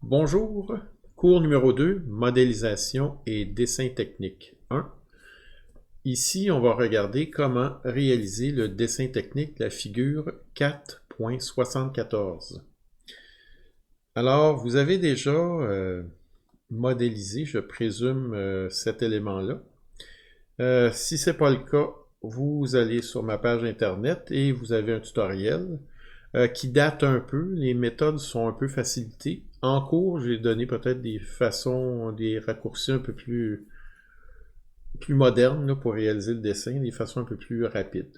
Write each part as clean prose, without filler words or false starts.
Bonjour, cours numéro 2, modélisation et dessin technique 1. Ici, on va regarder comment réaliser le dessin technique de la figure 4.74. Alors, vous avez déjà modélisé, je présume, cet élément-là. Si ce n'est pas le cas, vous allez sur ma page internet et vous avez un tutoriel qui date un peu. Les méthodes sont un peu facilitées. En cours, j'ai donné peut-être des façons, des raccourcis un peu plus modernes là, pour réaliser le dessin, des façons un peu plus rapides.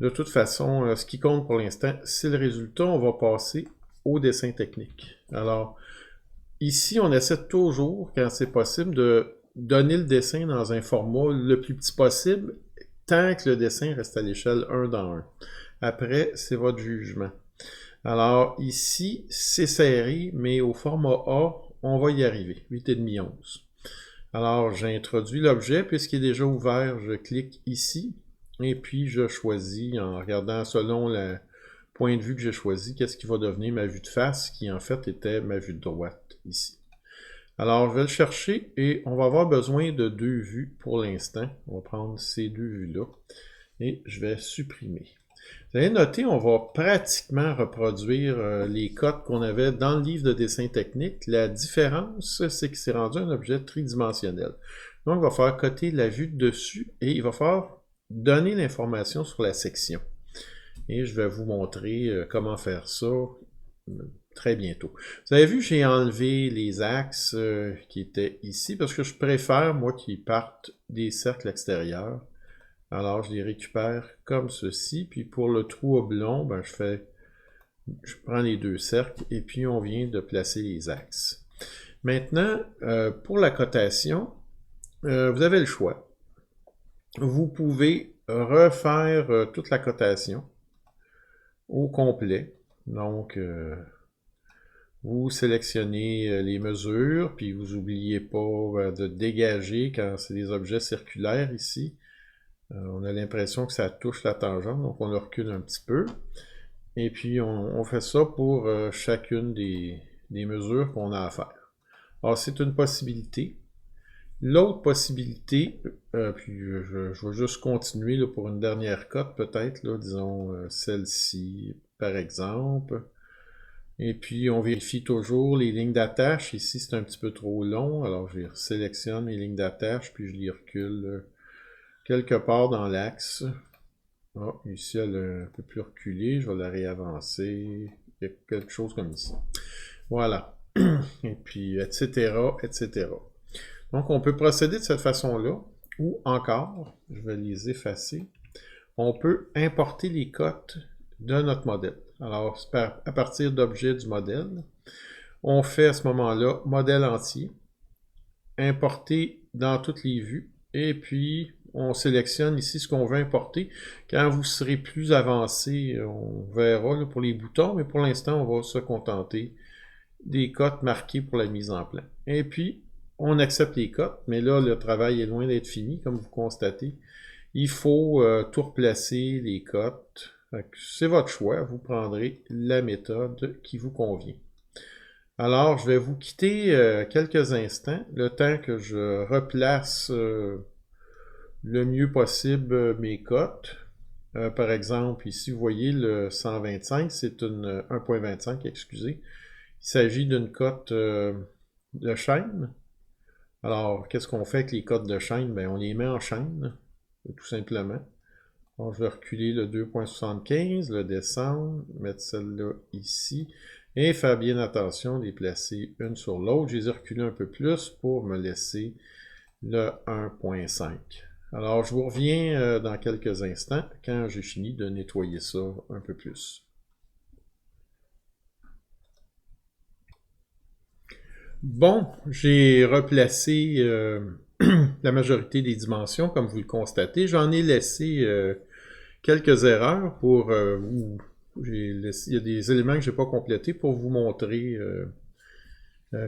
De toute façon, ce qui compte pour l'instant, c'est le résultat. On va passer au dessin technique. Alors, ici, on essaie toujours, quand c'est possible, de donner le dessin dans un format le plus petit possible, tant que le dessin reste à l'échelle 1 dans 1. Après, c'est votre jugement. Alors, ici, c'est serré, mais au format A, on va y arriver, 8,5, 11. Alors, j'introduis l'objet, puisqu'il est déjà ouvert, je clique ici, et puis je choisis, en regardant selon le point de vue que j'ai choisi, qu'est-ce qui va devenir ma vue de face, qui en fait était ma vue de droite, ici. Alors, je vais le chercher, et on va avoir besoin de deux vues pour l'instant. On va prendre ces deux vues-là, et je vais supprimer. Vous allez noter, on va pratiquement reproduire les codes qu'on avait dans le livre de dessin technique. La différence, c'est que c'est rendu un objet tridimensionnel. Donc, il va falloir coter la vue de dessus et il va falloir donner l'information sur la section. Et je vais vous montrer comment faire ça très bientôt. Vous avez vu, j'ai enlevé les axes qui étaient ici parce que je préfère, moi, qu'ils partent des cercles extérieurs. Alors, je les récupère comme ceci. Puis pour le trou oblong, ben, je prends les deux cercles et puis on vient de placer les axes. Maintenant, pour la cotation, vous avez le choix. Vous pouvez refaire toute la cotation au complet. Donc, vous sélectionnez les mesures, puis vous n'oubliez pas de dégager quand c'est des objets circulaires ici. On a l'impression que ça touche la tangente, donc on le recule un petit peu. Et puis on fait ça pour chacune des mesures qu'on a à faire. Alors c'est une possibilité. L'autre possibilité, puis je vais juste continuer là, pour une dernière cote peut-être, disons celle-ci par exemple. Et puis on vérifie toujours les lignes d'attache. Ici c'est un petit peu trop long, alors je sélectionne les lignes d'attache, puis je les recule quelque part dans l'axe. Ah, ici, elle est un peu plus reculée. Je vais la réavancer. Il y a quelque chose comme ici. Voilà. Et puis, etc., etc. Donc, on peut procéder de cette façon-là. Ou encore, je vais les effacer, on peut importer les cotes de notre modèle. Alors, à partir d'objets du modèle, on fait à ce moment-là modèle entier, importer dans toutes les vues, et puis on sélectionne ici ce qu'on veut importer. Quand vous serez plus avancé, on verra là, pour les boutons, mais pour l'instant, on va se contenter des cotes marquées pour la mise en plan. Et puis, on accepte les cotes, mais là, le travail est loin d'être fini, comme vous constatez. Il faut tout replacer, les cotes. C'est votre choix, vous prendrez la méthode qui vous convient. Alors, je vais vous quitter quelques instants, le temps que je replace le mieux possible mes cotes. Par exemple, ici, vous voyez le 125, c'est une 1.25, excusez. Il s'agit d'une cote de chaîne. Alors, qu'est-ce qu'on fait avec les cotes de chaîne? Bien, on les met en chaîne, tout simplement. Alors, je vais reculer le 2.75, le descendre, mettre celle-là ici, et faire bien attention de les placer une sur l'autre. Je les ai reculés un peu plus pour me laisser le 1.5. Alors, je vous reviens dans quelques instants quand j'ai fini de nettoyer ça un peu plus. Bon, j'ai replacé la majorité des dimensions, comme vous le constatez. J'en ai laissé quelques erreurs pour... il y a des éléments que je n'ai pas complétés pour vous montrer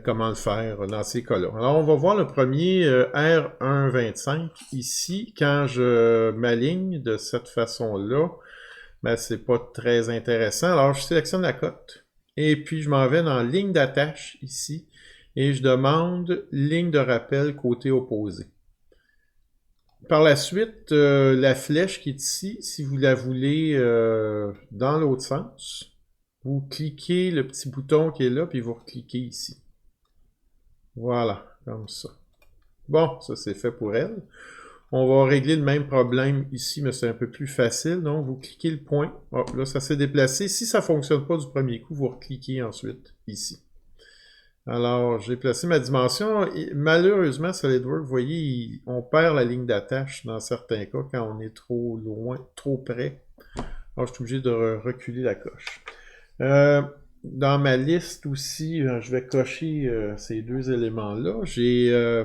comment le faire dans ces cas-là. Alors, on va voir le premier R125 ici. Quand je m'aligne de cette façon-là, ben, c'est pas très intéressant. Alors, je sélectionne la cote Et puis, je m'en vais dans ligne d'attache ici. Et je demande ligne de rappel côté opposé. Par la suite, la flèche qui est ici, si vous la voulez dans l'autre sens, vous cliquez le petit bouton qui est là, puis vous recliquez ici. Voilà, comme ça. Bon, ça c'est fait pour elle. On va régler le même problème ici, mais c'est un peu plus facile. Donc, vous cliquez le point. Oh, là, ça s'est déplacé. Si ça ne fonctionne pas du premier coup, vous recliquez ensuite ici. Alors, j'ai placé ma dimension. Et malheureusement, SolidWorks, vous voyez, on perd la ligne d'attache dans certains cas quand on est trop loin, trop près. Alors, je suis obligé de reculer la coche. Dans ma liste aussi, je vais cocher ces deux éléments-là. J'ai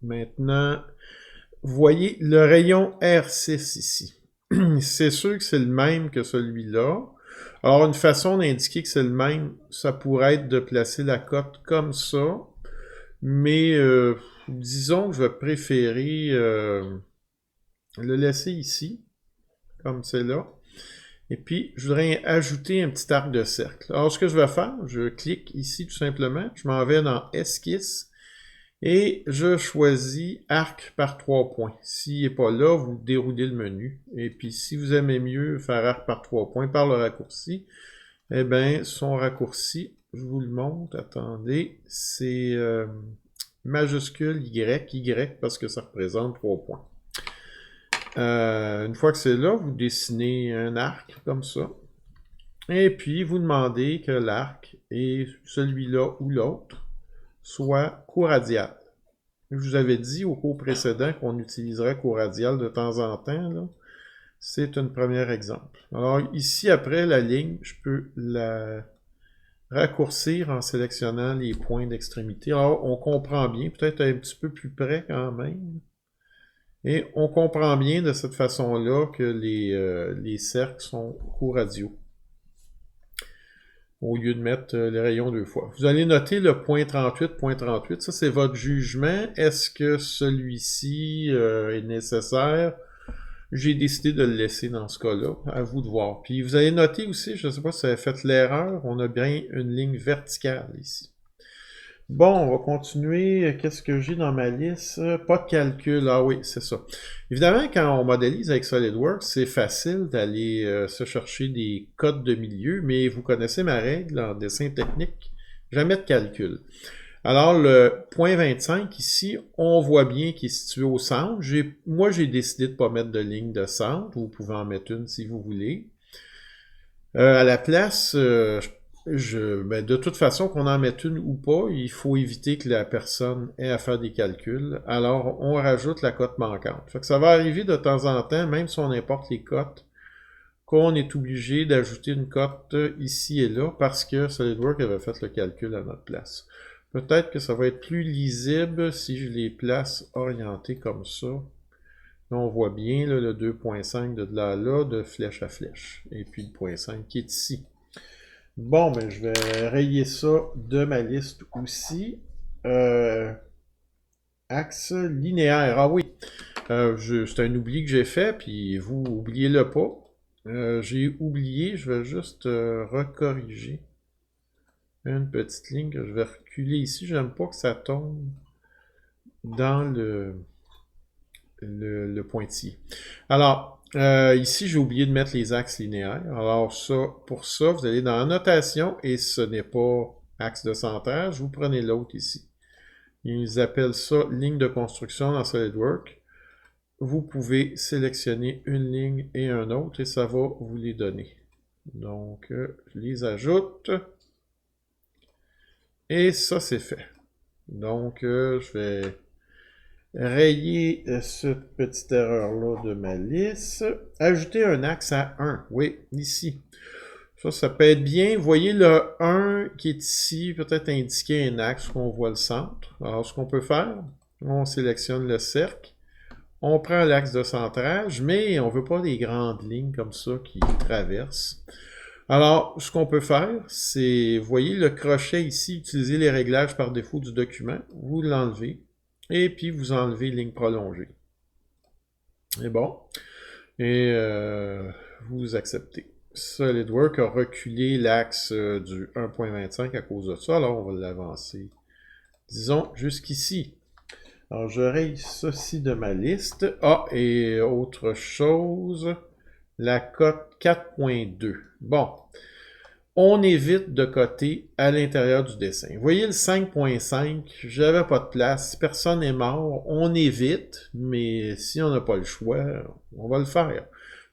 maintenant, vous voyez le rayon R6 ici. C'est sûr que c'est le même que celui-là. Alors, une façon d'indiquer que c'est le même, ça pourrait être de placer la cote comme ça. Mais disons que je vais préférer le laisser ici, comme c'est là. Et puis, je voudrais ajouter un petit arc de cercle. Alors, ce que je vais faire, je clique ici tout simplement. Je m'en vais dans Esquisse. Et je choisis arc par 3 points. S'il n'est pas là, vous déroulez le menu. Et puis, si vous aimez mieux faire arc par 3 points par le raccourci, eh bien, son raccourci, je vous le montre, attendez, c'est majuscule Y, parce que ça représente 3 points. Une fois que c'est là, vous dessinez un arc comme ça. Et puis, vous demandez que l'arc et celui-là ou l'autre soit co-radial. Je vous avais dit au cours précédent qu'on utiliserait co-radial de temps en temps. C'est un premier exemple. Alors ici, après la ligne, je peux la raccourcir en sélectionnant les points d'extrémité. Alors, on comprend bien, peut-être un petit peu plus près quand même. Et on comprend bien de cette façon-là que les cercles sont co-radiaux, au lieu de mettre les rayons deux fois. Vous allez noter le point 38, ça c'est votre jugement. Est-ce que celui-ci est nécessaire? J'ai décidé de le laisser dans ce cas-là, à vous de voir. Puis vous allez noter aussi, je ne sais pas si vous avez fait l'erreur, on a bien une ligne verticale ici. Bon, on va continuer. Qu'est-ce que j'ai dans ma liste? Pas de calcul. Ah oui, c'est ça. Évidemment, quand on modélise avec SolidWorks, c'est facile d'aller se chercher des codes de milieu, mais vous connaissez ma règle en dessin technique, jamais de calcul. Alors, le point 25 ici, on voit bien qu'il est situé au centre. Moi, j'ai décidé de ne pas mettre de ligne de centre. Vous pouvez en mettre une si vous voulez. À la place, ben, de toute façon, qu'on en mette une ou pas, il faut éviter que la personne ait à faire des calculs. Alors, on rajoute la cote manquante. Fait que ça va arriver de temps en temps, même si on importe les cotes, qu'on est obligé d'ajouter une cote ici et là parce que SolidWorks avait fait le calcul à notre place. Peut-être que ça va être plus lisible si je les place orientés comme ça. Là, on voit bien là, le 2.5 de là à là, de flèche à flèche. Et puis le 0.5 qui est ici. Bon, ben je vais rayer ça de ma liste aussi. Axe linéaire. Ah oui, c'est un oubli que j'ai fait, puis vous, oubliez-le pas. J'ai oublié, je vais juste recorriger une petite ligne que je vais reculer ici. J'aime pas que ça tombe dans le pointillé. Alors, ici, j'ai oublié de mettre les axes linéaires. Alors, pour ça, vous allez dans Notation, et ce n'est pas axe de centrage, vous prenez l'autre ici. Ils appellent ça ligne de construction dans SolidWorks. Vous pouvez sélectionner une ligne et un autre, et ça va vous les donner. Donc, je les ajoute. Et ça, c'est fait. Donc, je vais rayer cette petite erreur-là de ma liste. Ajouter un axe à 1. Oui, ici. Ça peut être bien. Vous voyez le 1 qui est ici, peut-être indiquer un axe où on voit le centre. Alors, ce qu'on peut faire, on sélectionne le cercle. On prend l'axe de centrage, mais on ne veut pas des grandes lignes comme ça qui traversent. Alors, ce qu'on peut faire, c'est, vous voyez le crochet ici, utiliser les réglages par défaut du document, vous l'enlevez, et puis vous enlevez ligne prolongée. Et bon, et vous acceptez. SolidWorks a reculé l'axe du 1.25 à cause de ça, alors on va l'avancer, disons, jusqu'ici. Alors, je raye ceci de ma liste. Ah, et autre chose, la cote 4.2. Bon, on évite de coter à l'intérieur du dessin. Vous voyez le 5.5, j'avais pas de place, personne n'est mort, on évite, mais si on n'a pas le choix, on va le faire.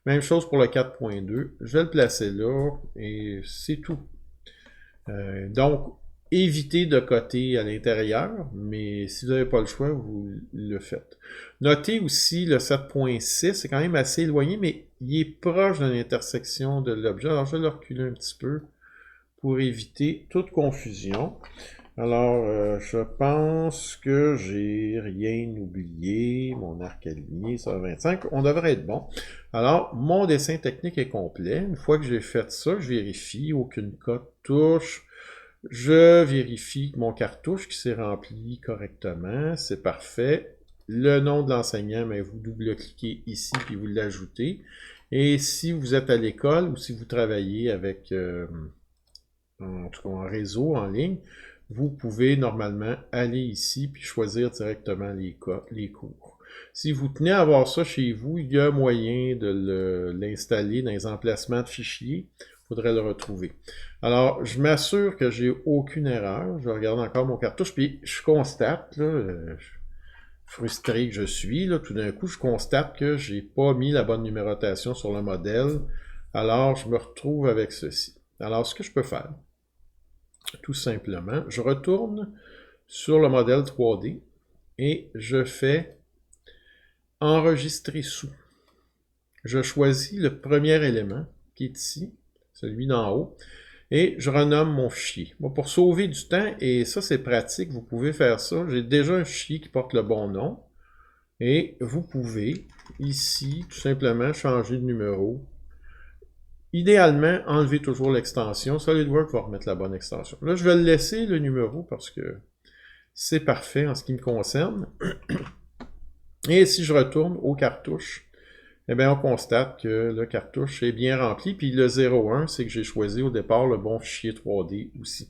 Même chose pour le 4.2, je vais le placer là, et c'est tout. Donc, évitez de coter à l'intérieur, mais si vous n'avez pas le choix, vous le faites. Notez aussi le 7.6, c'est quand même assez éloigné, mais il est proche de l'intersection de l'objet. Alors, je vais le reculer un petit peu pour éviter toute confusion. Alors, je pense que j'ai rien oublié. Mon arc aligné, ça va 25. On devrait être bon. Alors, mon dessin technique est complet. Une fois que j'ai fait ça, je vérifie. Aucune cote touche. Je vérifie que mon cartouche qui s'est rempli correctement. C'est parfait. Le nom de l'enseignant, mais vous double-cliquez ici puis vous l'ajoutez. Et si vous êtes à l'école ou si vous travaillez avec, en tout cas en réseau, en ligne, vous pouvez normalement aller ici puis choisir directement les cours. Si vous tenez à avoir ça chez vous, il y a moyen de l'installer dans les emplacements de fichiers. Il faudrait le retrouver. Alors, je m'assure que j'ai aucune erreur. Je regarde encore mon cartouche, puis je constate, là, frustré que je suis, là, tout d'un coup, je constate que j'ai pas mis la bonne numérotation sur le modèle. Alors, je me retrouve avec ceci. Alors, ce que je peux faire, tout simplement, je retourne sur le modèle 3D et je fais enregistrer sous. Je choisis le premier élément qui est ici, celui d'en haut, et je renomme mon fichier. Moi, pour sauver du temps, et ça c'est pratique, vous pouvez faire ça, j'ai déjà un fichier qui porte le bon nom, et vous pouvez ici tout simplement changer de numéro. Idéalement, enlevez toujours l'extension. SolidWorks va remettre la bonne extension. Là, je vais le laisser, le numéro, parce que c'est parfait en ce qui me concerne. Et si je retourne aux cartouches, eh bien, on constate que le cartouche est bien rempli. Puis le 01, c'est que j'ai choisi au départ le bon fichier 3D aussi.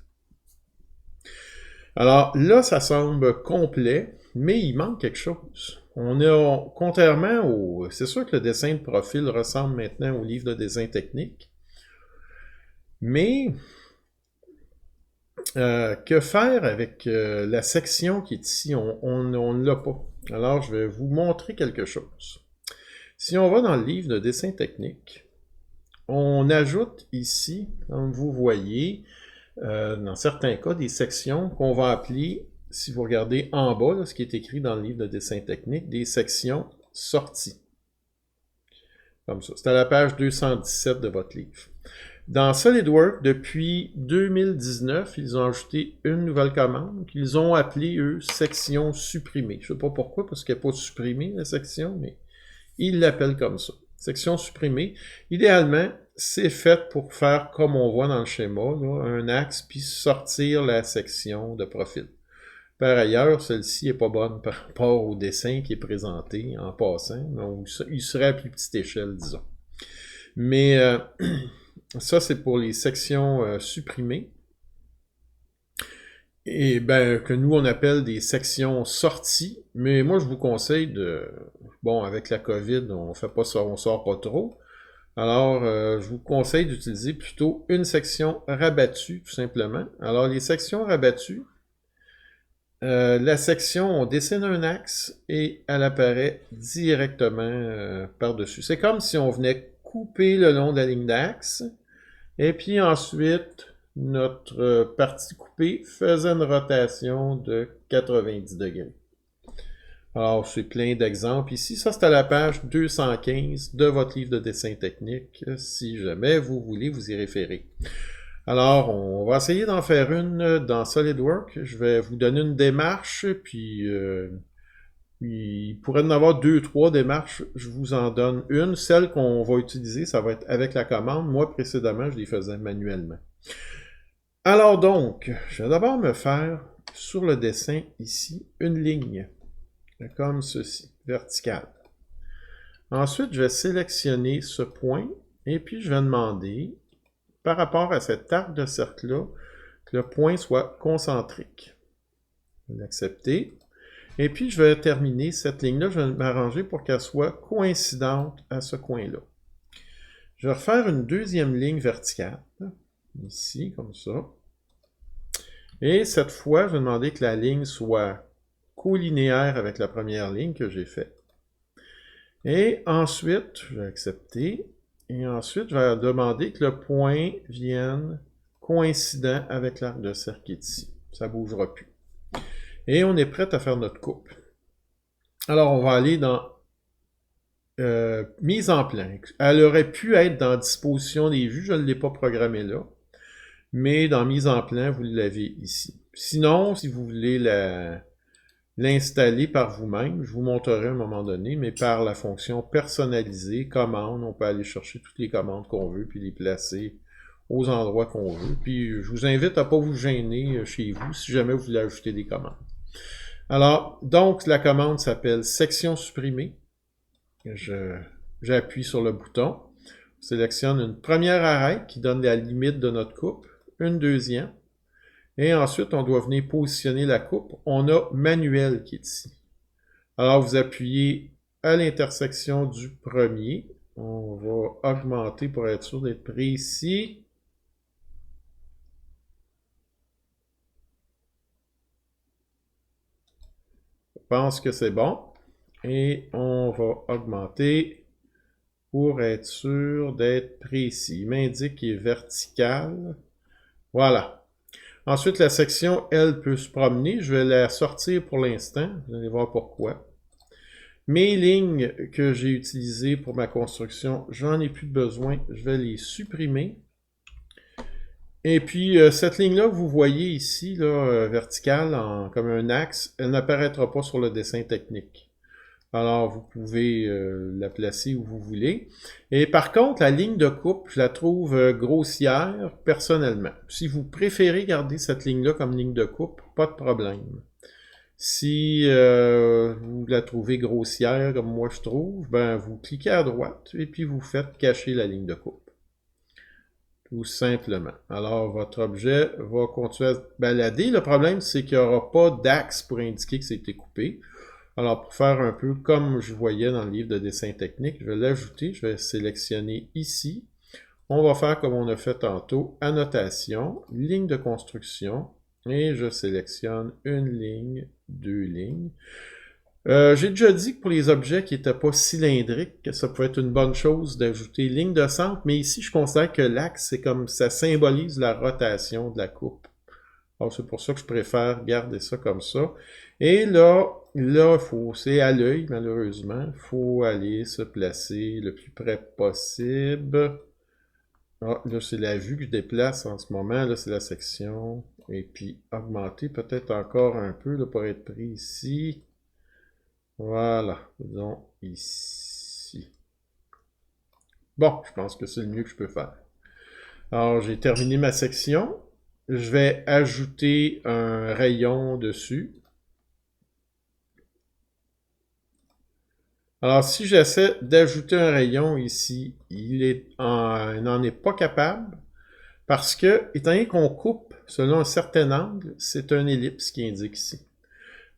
Alors là, ça semble complet, mais il manque quelque chose. On a, contrairement au... C'est sûr que le dessin de profil ressemble maintenant au livre de dessin technique. Mais, que faire avec la section qui est ici? On ne l'a pas. Alors, je vais vous montrer quelque chose. Si on va dans le livre de dessin technique, on ajoute ici, comme vous voyez, dans certains cas, des sections qu'on va appeler, si vous regardez en bas, là, ce qui est écrit dans le livre de dessin technique, des sections sorties. Comme ça. C'est à la page 217 de votre livre. Dans SolidWorks, depuis 2019, ils ont ajouté une nouvelle commande qu'ils ont appelée, eux, section supprimée. Je ne sais pas pourquoi, parce qu'elle n'est pas supprimée, la section, mais ils l'appellent comme ça. Section supprimée. Idéalement, c'est fait pour faire comme on voit dans le schéma, là, un axe, puis sortir la section de profil. Par ailleurs, celle-ci n'est pas bonne par rapport au dessin qui est présenté en passant. Donc, il serait à plus petite échelle, disons. Mais ça, c'est pour les sections supprimées. Et ben, que nous, on appelle des sections sorties. Mais moi, je vous conseille de... Bon, avec la COVID, on fait pas ça, on sort pas trop. Alors, je vous conseille d'utiliser plutôt une section rabattue, tout simplement. Alors, les sections rabattues, la section, on dessine un axe et elle apparaît directement par-dessus. C'est comme si on venait couper le long de la ligne d'axe. Et puis ensuite, notre partie coupée faisait une rotation de 90 degrés. Alors, c'est plein d'exemples ici. Ça, c'est à la page 215 de votre livre de dessin technique. Si jamais vous voulez vous y référer. Alors, on va essayer d'en faire une dans SolidWorks. Je vais vous donner une démarche, puis il pourrait y en avoir 2-3 démarches. Je vous en donne une. Celle qu'on va utiliser, ça va être avec la commande. Moi, précédemment, je les faisais manuellement. Alors donc, je vais d'abord me faire, sur le dessin ici, une ligne, comme ceci, verticale. Ensuite, je vais sélectionner ce point Et puis, je vais demander, par rapport à cet arc de cercle-là, que le point soit concentrique. Je vais l'accepter. Et puis, je vais terminer cette ligne-là, je vais m'arranger pour qu'elle soit coïncidente à ce coin-là. Je vais refaire une deuxième ligne verticale, ici, comme ça. Et cette fois, je vais demander que la ligne soit collinéaire avec la première ligne que j'ai faite. Et ensuite, je vais accepter. Et ensuite, je vais demander que le point vienne coïncident avec l'arc de cercle qui est ici. Ça ne bougera plus. Et on est prêt à faire notre coupe. Alors, on va aller dans mise en plan. Elle aurait pu être dans disposition des vues, je ne l'ai pas programmé là. Mais dans mise en plan, vous l'avez ici. Sinon, si vous voulez l'installer par vous-même, je vous montrerai à un moment donné, mais par la fonction personnaliser, commande, on peut aller chercher toutes les commandes qu'on veut, puis les placer aux endroits qu'on veut. Puis je vous invite à ne pas vous gêner chez vous si jamais vous voulez ajouter des commandes. Alors, donc, la commande s'appelle section supprimée. J'appuie sur le bouton, sélectionne une première arête qui donne la limite de notre coupe, une deuxième, et ensuite on doit venir positionner la coupe. On a manuel qui est ici. Alors vous appuyez à l'intersection du premier, on va augmenter pour être sûr d'être précis. Je pense que c'est bon. Et on va augmenter pour être sûr d'être précis. Il m'indique qu'il est vertical. Voilà. Ensuite, la section, elle, peut se promener. Je vais la sortir pour l'instant. Vous allez voir pourquoi. Mes lignes que j'ai utilisées pour ma construction, j'en ai plus besoin. Je vais les supprimer. Et puis, cette ligne-là, vous voyez ici, là, verticale, comme un axe, elle n'apparaîtra pas sur le dessin technique. Alors, vous pouvez la placer où vous voulez. Et par contre, la ligne de coupe, je la trouve grossière personnellement. Si vous préférez garder cette ligne-là comme ligne de coupe, pas de problème. Si vous la trouvez grossière, comme moi je trouve, ben vous cliquez à droite et puis vous faites cacher la ligne de coupe. Tout simplement. Alors, votre objet va continuer à se balader. Le problème, c'est qu'il n'y aura pas d'axe pour indiquer que c'était coupé. Alors, pour faire un peu comme je voyais dans le livre de dessin technique, je vais l'ajouter, je vais sélectionner ici. On va faire comme on a fait tantôt, annotation, ligne de construction, et je sélectionne une ligne, deux lignes. J'ai déjà dit que pour les objets qui n'étaient pas cylindriques, que ça pouvait être une bonne chose d'ajouter ligne de centre, mais ici, je considère que l'axe, c'est comme ça symbolise la rotation de la coupe. Alors, c'est pour ça que je préfère garder ça comme ça. Et là, c'est à l'œil, malheureusement. Il faut aller se placer le plus près possible. Ah, là, c'est la vue que je déplace en ce moment. Là, c'est la section. Et puis, augmenter peut-être encore un peu là, pour être pris ici. Voilà. Disons ici. Bon, je pense que c'est le mieux que je peux faire. Alors, j'ai terminé ma section. Je vais ajouter un rayon dessus. Alors, si j'essaie d'ajouter un rayon ici, il n'en est pas capable parce que, étant donné qu'on coupe selon un certain angle, c'est un ellipse qui indique ici.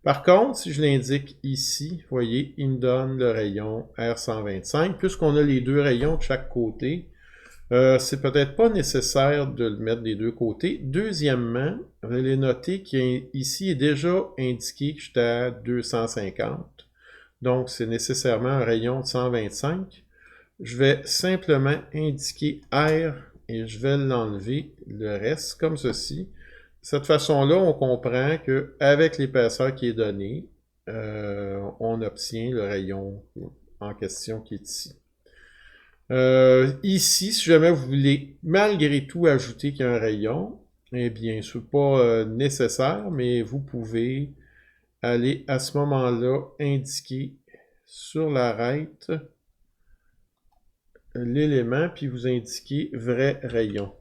Par contre, si je l'indique ici, vous voyez, il me donne le rayon R125. Puisqu'on a les deux rayons de chaque côté, c'est peut-être pas nécessaire de le mettre des deux côtés. Deuxièmement, vous allez noter qu'ici est déjà indiqué que j'étais à 250. Donc, c'est nécessairement un rayon de 125. Je vais simplement indiquer R et je vais l'enlever, le reste, comme ceci. De cette façon-là, on comprend qu'avec l'épaisseur qui est donnée, on obtient le rayon en question qui est ici. Ici, si jamais vous voulez malgré tout ajouter qu'il y a un rayon, eh bien, ce n'est pas nécessaire, mais vous pouvez aller à ce moment-là indiquer sur l'arête l'élément, puis vous indiquez vrai rayon.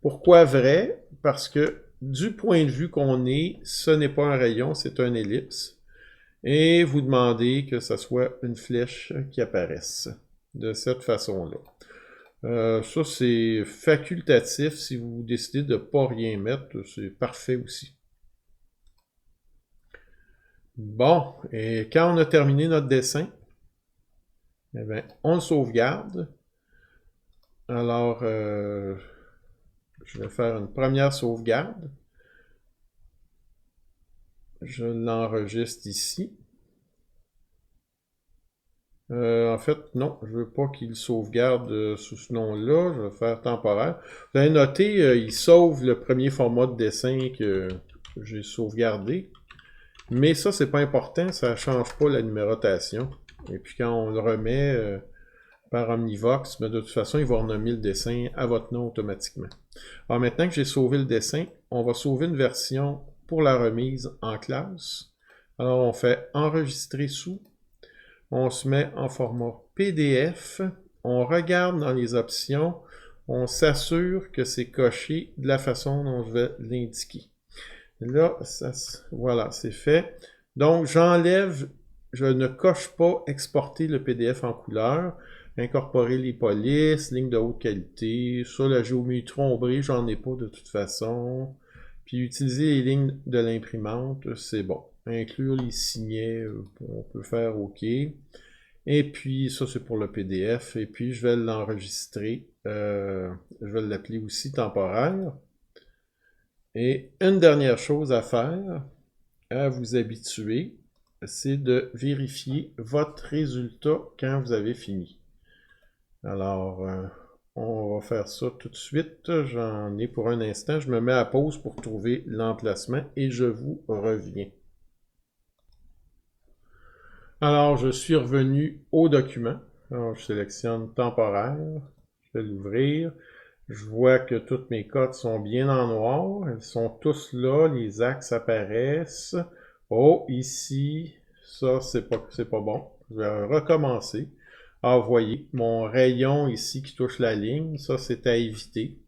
Pourquoi vrai? Parce que du point de vue qu'on est, ce n'est pas un rayon, c'est un ellipse. Et vous demandez que ce soit une flèche qui apparaisse de cette façon-là. Ça, c'est facultatif. Si vous décidez de ne pas rien mettre, c'est parfait aussi. Bon, et quand on a terminé notre dessin, eh bien, on le sauvegarde. Alors, je vais faire une première sauvegarde. Je l'enregistre ici. En fait, non, je ne veux pas qu'il sauvegarde sous ce nom-là. Je vais faire temporaire. Vous allez noter, il sauve le premier format de dessin que j'ai sauvegardé. Mais ça, c'est pas important, ça ne change pas la numérotation. Et puis quand on le remet par Omnivox, ben de toute façon, il va renommer le dessin à votre nom automatiquement. Alors maintenant que j'ai sauvé le dessin, on va sauver une version pour la remise en classe. Alors on fait enregistrer sous. On se met en format PDF. On regarde dans les options. On s'assure que c'est coché de la façon dont je vais l'indiquer. Là, voilà, c'est fait. Donc, j'enlève, je ne coche pas exporter le PDF en couleur, incorporer les polices, lignes de haute qualité, ça, la géométrie ombrée, j'en ai pas de toute façon. Puis, utiliser les lignes de l'imprimante, c'est bon. Inclure les signets, on peut faire OK. Et puis, ça, c'est pour le PDF. Et puis, je vais l'enregistrer. Je vais l'appeler aussi temporaire. Et une dernière chose à faire, à vous habituer, c'est de vérifier votre résultat quand vous avez fini. Alors, on va faire ça tout de suite. J'en ai pour un instant. Je me mets à pause pour trouver l'emplacement et je vous reviens. Alors, je suis revenu au document. Alors, je sélectionne temporaire. Je vais l'ouvrir. Je vois que toutes mes cotes sont bien en noir. Elles sont tous là. Les axes apparaissent. Oh, ici, ça, c'est pas bon. Je vais recommencer. Alors, vous voyez, mon rayon ici qui touche la ligne, ça, c'est à éviter.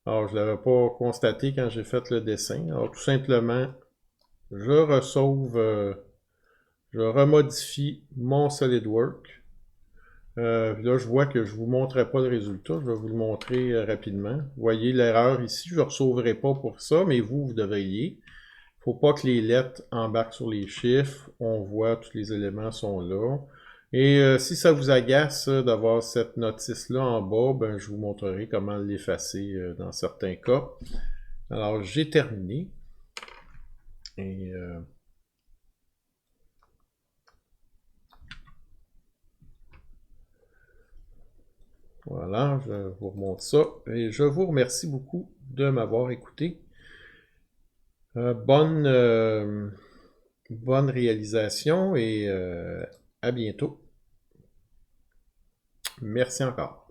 Alors, je ne l'avais pas constaté quand j'ai fait le dessin. Alors, tout simplement, je je remodifie mon SolidWorks. Là, je vois que je ne vous montrerai pas le résultat. Je vais vous le montrer rapidement. Vous voyez l'erreur ici. Je ne ressauverai pas pour ça, mais vous devriez. Il ne faut pas que les lettres embarquent sur les chiffres. On voit tous les éléments sont là. Et si ça vous agace d'avoir cette notice-là en bas, ben, je vous montrerai comment l'effacer dans certains cas. Alors, j'ai terminé. Et voilà, je vous remonte ça. Et je vous remercie beaucoup de m'avoir écouté. Bonne réalisation et à bientôt. Merci encore.